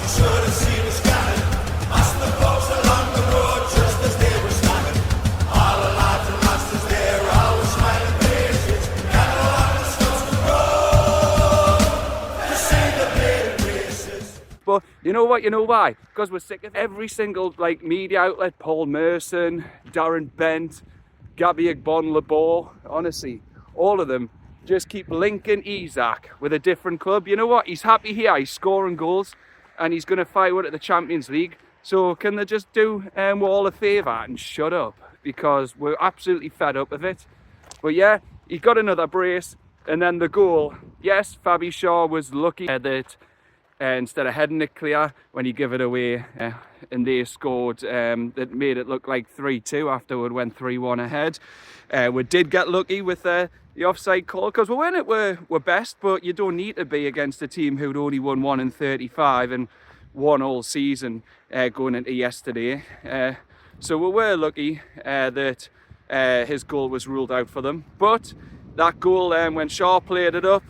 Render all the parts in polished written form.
But you know what? You know why? Because we're sick of every single media outlet, Paul Merson, Darren Bent, Gabby Agbon-Labor, honestly, all of them just keep linking Isak with a different club. You know what? He's happy here, he's scoring goals, and he's going to fight out at the Champions League. So can they just do all a favour and shut up? Because we're absolutely fed up of it. But yeah, he got another brace, and then the goal. Yes, Fabi Shaw was lucky that instead of heading it clear when he gave it away, and they scored, that made it look like 3-2 after we went 3-1 ahead. We did get lucky with the offside call, because when it we're best, but you don't need to be against a team who'd only won 1 in 35 and won all season going into yesterday. So we were lucky that his goal was ruled out for them. But that goal, when Shaw played it up,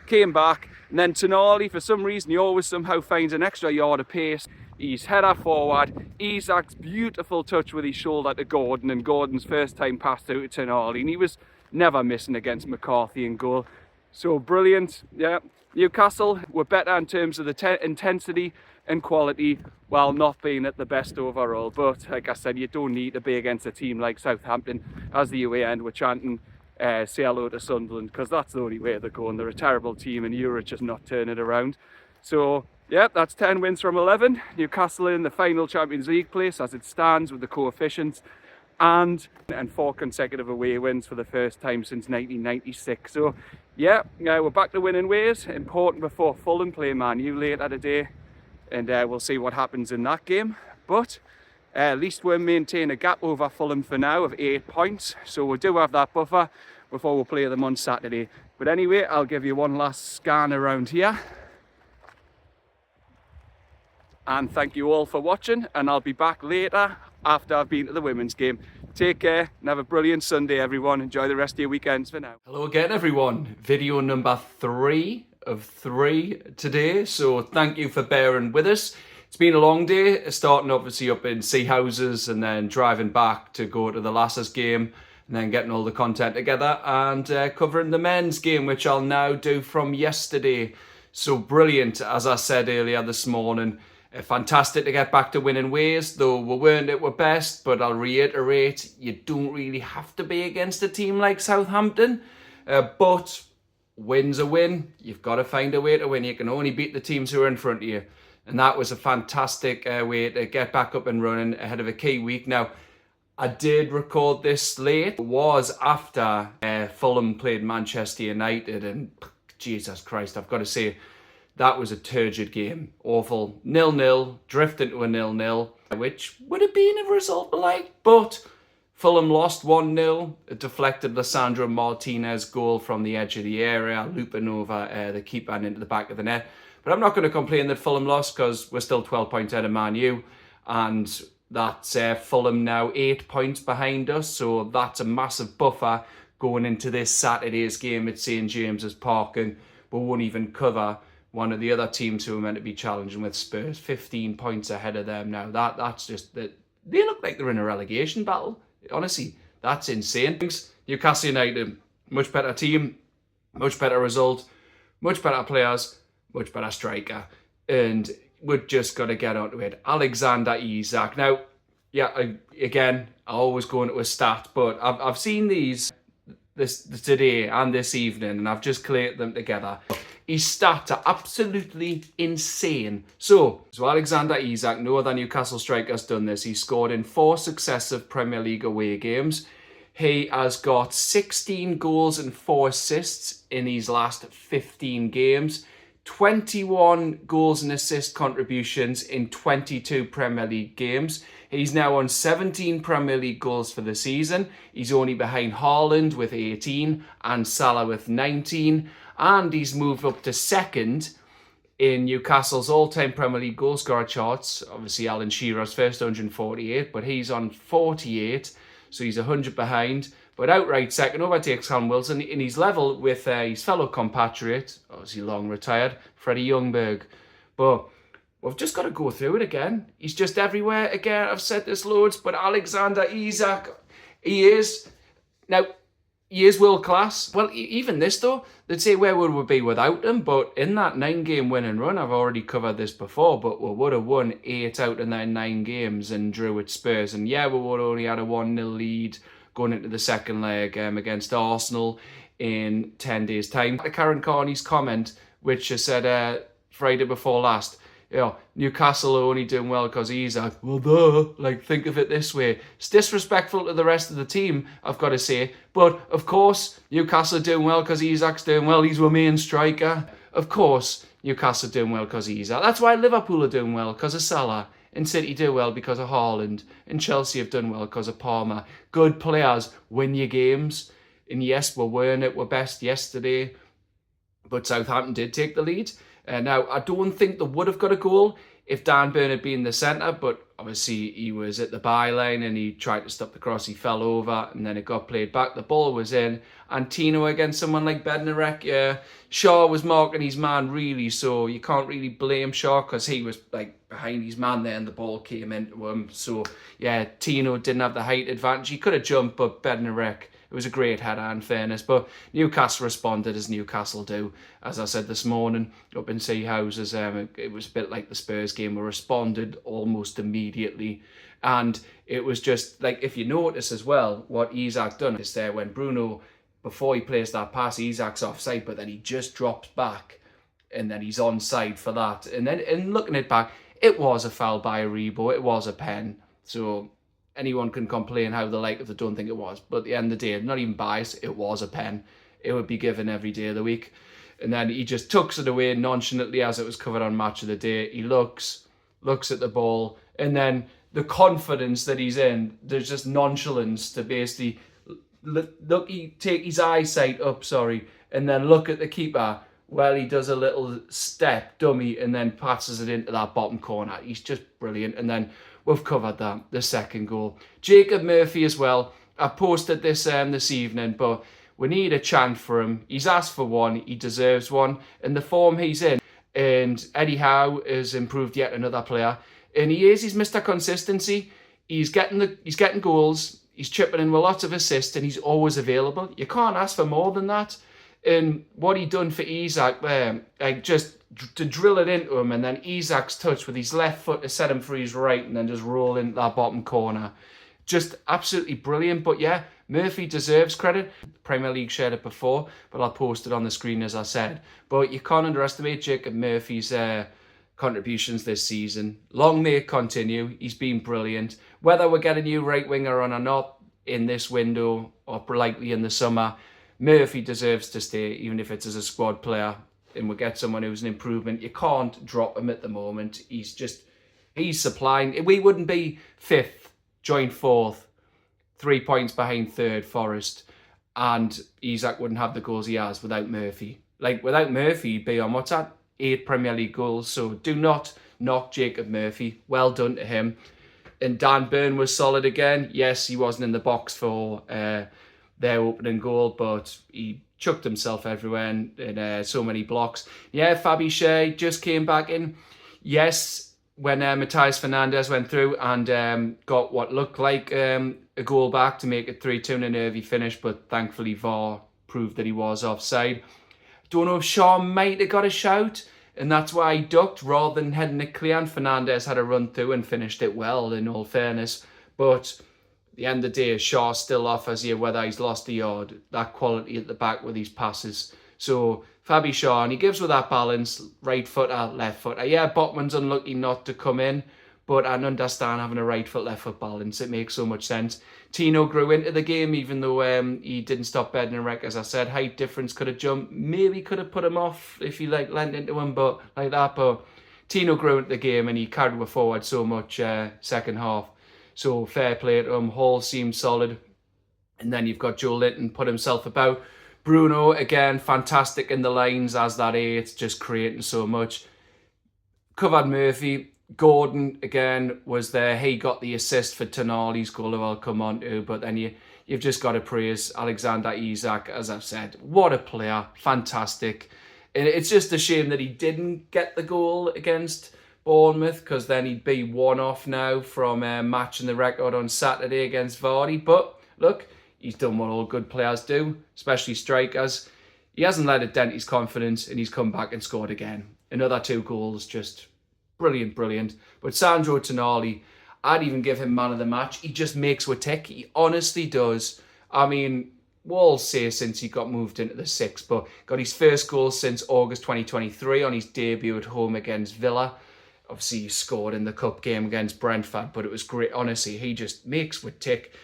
came back, and then Tonali, for some reason, he always somehow finds an extra yard of pace. He's header forward. Isak's beautiful touch with his shoulder to Gordon, and Gordon's first time pass out to Tonali, and he was never missing against McCarthy in goal. So brilliant. Yeah, Newcastle were better in terms of the intensity and quality, while not being at the best overall. But like I said, you don't need to be against a team like Southampton, as the away end were chanting, say hello to Sunderland, because that's the only way they're going. They're a terrible team, and Europe just not turning it around. So yeah, that's 10 wins from 11. Newcastle in the final Champions League place as it stands with the coefficients, and 4 consecutive away wins for the first time since 1996. So yeah, we're back to winning ways. Important before Fulham play Man U later today, and we'll see what happens in that game. But at least we'll maintain a gap over Fulham for now of 8 points, so we do have that buffer before we play them on Saturday. But anyway, I'll give you one last scan around here, and thank you all for watching, and I'll be back later after I've been to the women's game. Take care and have a brilliant Sunday, everyone. Enjoy the rest of your weekends for now. Hello again, everyone. Video number 3 of 3 today, so thank you for bearing with us. It's been a long day, starting obviously up in Sea Houses and then driving back to go to the Lassers game, and then getting all the content together and covering the men's game, which I'll now do from yesterday. So brilliant, as I said earlier this morning. Fantastic to get back to winning ways, though we weren't at our best, but I'll reiterate, you don't really have to be against a team like Southampton, but win's a win. You've got to find a way to win. You can only beat the teams who are in front of you. And that was a fantastic way to get back up and running ahead of a key week. Now, I did record this late. It was after Fulham played Manchester United, and Jesus Christ, I've got to say, that was a turgid game. Awful. 0-0, drift into a 0-0, which would have been a result but Fulham lost 1-0. It deflected Lissandro Martinez's goal from the edge of the area, looping over the keeper and into the back of the net. But I'm not going to complain that Fulham lost, because we're still 12 points ahead of Man U. And that's Fulham now 8 points behind us. So that's a massive buffer going into this Saturday's game at St James's Park. And we won't even cover one of the other teams who are meant to be challenging with Spurs. 15 points ahead of them now. That's just... They look like they're in a relegation battle. Honestly, that's insane. Newcastle United, much better team, much better result, much better players, much better striker, and we've just got to get onto it. AlexanderIsak. Now, yeah, I always go into a stat, but I've seen this today and this evening, and I've just collated them together. His stats are absolutely insane. So AlexanderIsak, no other Newcastle striker has done this. He scored in 4 successive Premier League away games. He has got 16 goals and 4 assists in his last 15 games. 21 goals and assist contributions in 22 Premier League games. He's now on 17 Premier League goals for the season. He's only behind Haaland with 18 and Salah with 19. And he's moved up to second in Newcastle's all-time Premier League goalscorer charts. Obviously, Alan Shearer's first 148, but he's on 48, so he's 100 behind. But outright second overtakes Callum Wilson, and he's level with his fellow compatriot, obviously long retired, Freddie Ljungberg. But we've just got to go through it again. He's just everywhere again. I've said this loads, but AlexanderIsak, he is. Now, he is world class. Well, even this though, they'd say where would we be without him? But in that 9-game winning run, I've already covered this before, but we would have won 8 out of their 9 games and drew at Spurs. And yeah, we would have only had a 1-0 lead going into the second leg against Arsenal in 10 days' time. Karen Carney's comment, which I said Friday before last, Newcastle are only doing well because Isak. Well, duh. Like, think of it this way. It's disrespectful to the rest of the team, I've got to say. But, of course, Newcastle are doing well because Isak's doing well. He's our main striker. Of course, Newcastle are doing well because of Isak. That's why Liverpool are doing well, because of Salah. And City do well because of Haaland. And Chelsea have done well because of Palmer. Good players win your games. And yes, we weren't at our best yesterday. But Southampton did take the lead. Now, I don't think they would have got a goal if Dan Burn had been in the centre, but obviously he was at the byline and he tried to stop the cross, he fell over and then it got played back. The ball was in, and Tino against someone like Bednarek, yeah, Shaw was marking his man really, so you can't really blame Shaw because he was like behind his man there and the ball came into him. So yeah, Tino didn't have the height advantage. He could have jumped, but Bednarek, it was a great header in fairness, but Newcastle responded as Newcastle do. As I said this morning up in Sea Houses, it was a bit like the Spurs game. We responded almost immediately. And it was just like, if you notice as well, what Isak done is there when Bruno, before he plays that pass, Isak's offside, but then he just drops back and then he's onside for that. And then in looking it back, it was a foul by Aribo, it was a pen. So anyone can complain how they like if they don't think it was. But at the end of the day, not even biased, it was a pen. It would be given every day of the week. And then he just tucks it away nonchalantly as it was covered on Match of the Day. He looks at the ball. And then the confidence that he's in, there's just nonchalance to basically take his eyesight up, and then look at the keeper while he does a little step dummy and then passes it into that bottom corner. He's just brilliant. And then we've covered that, the second goal. Jacob Murphy as well. I posted this this evening, but we need a chant for him. He's asked for one. He deserves one. And the form he's in, and Eddie Howe has improved yet another player. And he's Mr. Consistency. He's getting goals. He's chipping in with lots of assists, and he's always available. You can't ask for more than that. And what he done for Isak there, like just to drill it into him, and then Isak's touch with his left foot to set him for his right, and then just roll into that bottom corner. Just absolutely brilliant. But yeah, Murphy deserves credit. Premier League shared it before, but I'll post it on the screen as I said. But you can't underestimate Jacob Murphy's contributions this season. Long may it continue. He's been brilliant. Whether we get a new right winger on or not in this window, or likely in the summer, Murphy deserves to stay, even if it's as a squad player, and we get someone who's an improvement. You can't drop him at the moment. He's supplying. We wouldn't be 5th, joint 4th, 3 points behind 3rd, Forest, and Isak wouldn't have the goals he has without Murphy. Like, without Murphy, he'd be on, what's that, 8 Premier League goals. So do not knock Jacob Murphy. Well done to him. And Dan Burn was solid again. Yes, he wasn't in the box for their opening goal, but he chucked himself everywhere in so many blocks. Yeah, Fabi Shea just came back in. Yes, when Matthias Fernandes went through and got what looked like a goal back to make it 3-2 in a nervy finish, but thankfully VAR proved that he was offside. Don't know if Shaw might have got a shout, and that's why he ducked rather than heading it clear, and Fernandes had a run through and finished it well, in all fairness. But at the end of the day, Shaw still offers you, whether he's lost a yard, that quality at the back with his passes. So Fabi Shaw, and he gives with that balance, right footer, left footer. Yeah, Botman's unlucky not to come in, but I understand having a right foot, left foot balance. It makes so much sense. Tino grew into the game, even though he didn't stop Bednarek. As I said, height difference, could have jumped, maybe could have put him off if he leant into him, but like that. But Tino grew into the game and he carried us forward so much second half. So fair play to him. Hall seemed solid. And then you've got Joe Linton put himself about. Bruno, again, fantastic in the lines as that 8, just creating so much. Covered Murphy. Gordon, again, was there. He got the assist for Tonali's goal, who I'll come on to. But then you've just got to praise AlexanderIsak, as I've said. What a player. Fantastic. And it's just a shame that he didn't get the goal against Bournemouth, because then he'd be one off now from matching the record on Saturday against Vardy. But look, he's done what all good players do, especially strikers. He hasn't let it dent his confidence, and he's come back and scored again. Another 2 goals, just brilliant, brilliant. But SandroTonali, I'd even give him man of the match. He just makes with tick. He honestly does. I mean, we'll all say since he got moved into the 6, but got his first goal since August 2023 on his debut at home against Villa. Obviously, he scored in the cup game against Brentford, but it was great. Honestly, he just makes with tick.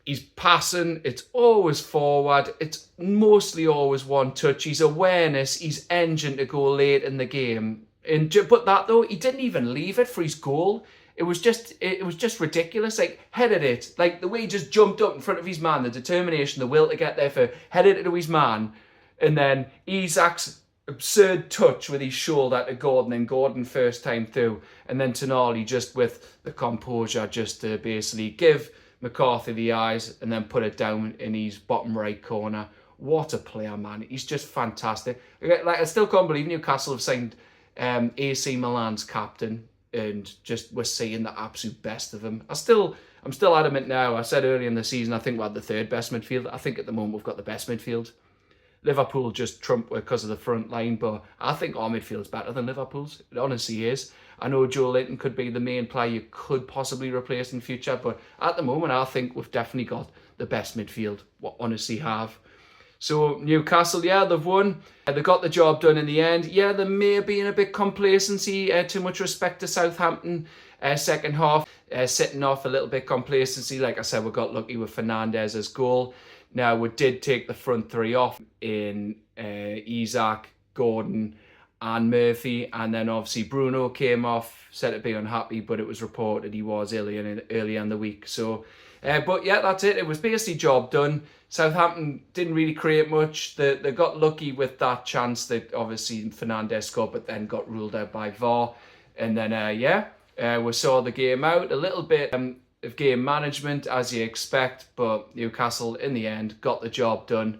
He's passing, it's always forward, it's mostly always one touch. His awareness, his engine to go late in the game. But that though, he didn't even leave it for his goal. It was just ridiculous. Like, headed it. Like, the way he just jumped up in front of his man, the determination, the will to get there for, headed it to his man. And then Isak's absurd touch with his shoulder to Gordon, and Gordon first time through. And then Tonali just with the composure just to basically give McCarthy the eyes and then put it down in his bottom right corner. What a player, man. He's just fantastic. Like, I still can't believe Newcastle have signed AC Milan's captain, and just we're seeing the absolute best of him. I'm still adamant now. I said earlier in the season, I think we had the 3rd best midfield. I think at the moment we've got the best midfield. Liverpool just trumped because of the front line, but I think our midfield's better than Liverpool's. It honestly is. I know Joe Linton could be the main player you could possibly replace in future, but at the moment I think we've definitely got the best midfield. We honestly have. So Newcastle, yeah, they've won. They got the job done in the end. Yeah, there may have been a bit complacency, too much respect to Southampton. Second half, sitting off a little bit complacency. Like I said, we got lucky with Fernandez's goal. Now, we did take the front 3 off in Isak, Gordon and Murphy. And then obviously Bruno came off, said to be unhappy, but it was reported he was early in the week. So, but yeah, that's it. It was basically job done. Southampton didn't really create much. They got lucky with that chance that obviously Fernandez scored, but then got ruled out by VAR. And then, we saw the game out. A little bit of game management, as you expect, but Newcastle, in the end, got the job done.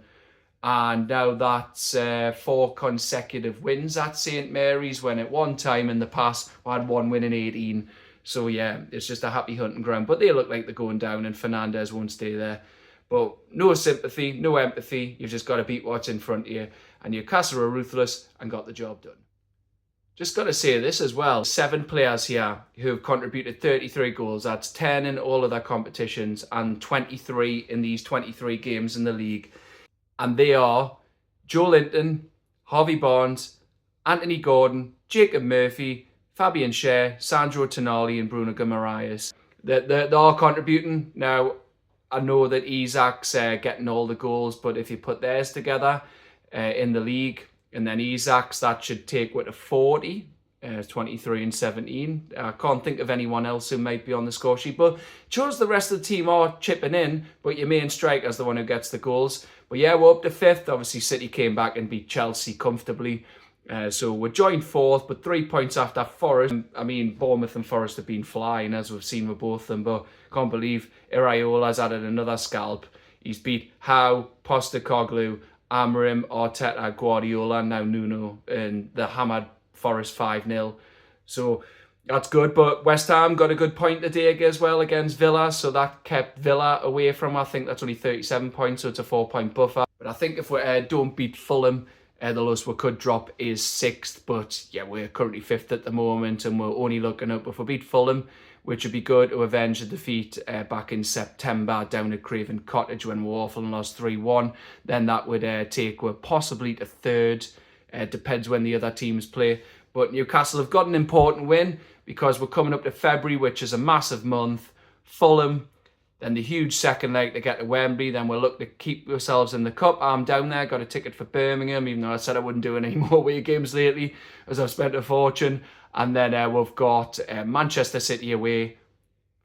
And now that's 4 consecutive wins at St Mary's, when at one time in the past, we had 1 win in 18. So, yeah, it's just a happy hunting ground. But they look like they're going down, and Fernandez won't stay there. But no sympathy, no empathy. You've just got to beat what's in front of you. And Newcastle are ruthless and got the job done. Just got to say this as well. 7 players here who have contributed 33 goals. That's 10 in all of their competitions and 23 in these 23 games in the league. And they are Joe Linton, Harvey Barnes, Anthony Gordon, Jacob Murphy, Fabian Schär, SandroTonali and Bruno Guimaraes. They are contributing. Now, I know that Isak's getting all the goals, but if you put theirs together in the league, and then Isak's, that should take what, to 40, 23 and 17. I can't think of anyone else who might be on the score sheet, but shows the rest of the team are chipping in, but your main striker's the one who gets the goals. But yeah, we're up to 5th. Obviously, City came back and beat Chelsea comfortably. So we're joined 4th, but 3 points after Forest. I mean, Bournemouth and Forest have been flying, as we've seen with both of them, but can't believe Iraola's added another scalp. He's beat Howe, Postecoglou, Amorim, Arteta, Guardiola, now Nuno, and the hammered Forest 5-0. So that's good. But West Ham got a good point today as well against Villa, so that kept Villa away from, I think that's only 37 points, so it's a 4-point buffer. But I think if we don't beat Fulham, the lowest we could drop is 6th. But yeah, we're currently 5th at the moment, and we're only looking up if we beat Fulham, which would be good to avenge the defeat back in September down at Craven Cottage when we were awful and lost 3-1. Then that would take us possibly to 3rd. Depends when the other teams play. But Newcastle have got an important win because we're coming up to February, which is a massive month. Fulham, then the huge second leg to get to Wembley. Then we'll look to keep ourselves in the cup. I'm down there, got a ticket for Birmingham, even though I said I wouldn't do any more away games lately, as I've spent a fortune. And then we've got Manchester City away,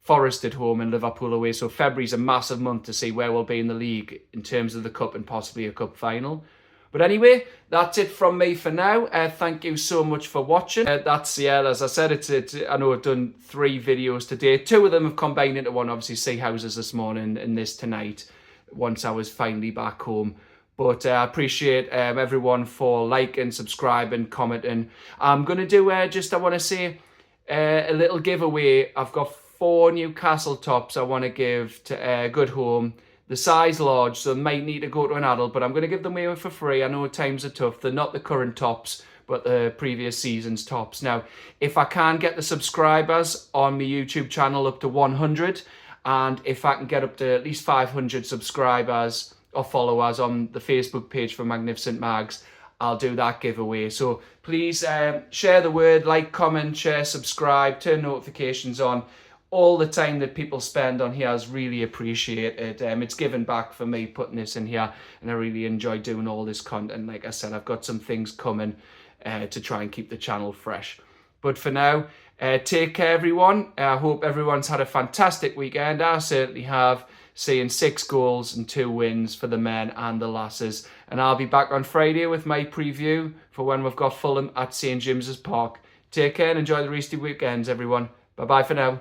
Forest at home and Liverpool away. So February's a massive month to see where we'll be in the league in terms of the cup and possibly a cup final. But anyway, that's it from me for now. Thank you so much for watching. That's, yeah, as I said, I know I've done 3 videos today. 2 of them have combined into one, obviously Sea Houses this morning and this tonight, once I was finally back home. But I appreciate everyone for liking, subscribing, commenting. I'm going to do I want to say, a little giveaway. I've got 4 Newcastle tops I want to give to Good Home. The size large, so they might need to go to an adult, but I'm going to give them away for free. I know times are tough. They're not the current tops, but the previous season's tops. Now, if I can get the subscribers on my YouTube channel up to 100, and if I can get up to at least 500 subscribers or followers on the Facebook page for Magnificent Mags, I'll do that giveaway. So please share the word, like, comment, share, subscribe, turn notifications on. All the time that people spend on here is really appreciated. It's given back for me putting this in here, and I really enjoy doing all this content. Like I said, I've got some things coming to try and keep the channel fresh. But for now, take care, everyone. I hope everyone's had a fantastic weekend. I certainly have, seeing 6 goals and 2 wins for the men and the lasses. And I'll be back on Friday with my preview for when we've got Fulham at St James's Park. Take care and enjoy the rest of your weekends, everyone. Bye-bye for now.